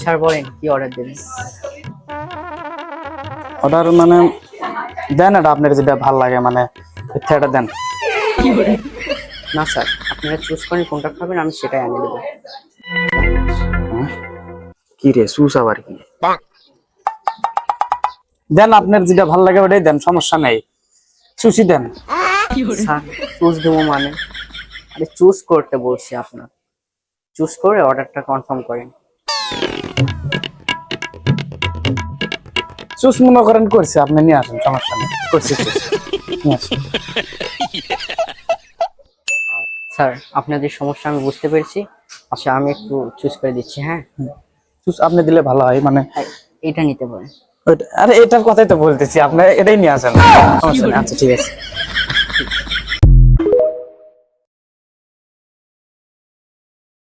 Sir বলেন কি order দেবেন? অর্ডার মানে দেন, এটা আপনার যেটা ভালো লাগে, মানে ইচ্ছাটা দেন। না স্যার, আপনারা চুজ করেন কোনটা খাবেন, আমি সেটাই এনে দেবো। কি রে সুস আবার কি? দেন আপনার যেটা ভালো লাগে ওটাই দেন, সমস্যা নেই, সুশি দেন। স্যার চুজ দেবো মানে? আরে চুজ করতে বলছি আপনার, চুজ করে অর্ডারটা কনফার্ম করেন। সুস মনে করেন করছে, আপনি নিয়ে আসেন, সমস্যা নেই, করছি সুস, নিয়ে আসেন। স্যার আপনাদের সমস্যা আমি বুঝতে পেরেছি। আচ্ছা আমি একটু চুজ করে দিচ্ছি, হ্যাঁ। সুস আপনি দিলে ভালো হয়, মানে এটা নিতে পারেন। আরে এটার কথাই তো বলতেছি, আপনি এটাই নিয়ে আসেন, সমস্যা নেই। আচ্ছা ঠিক আছে।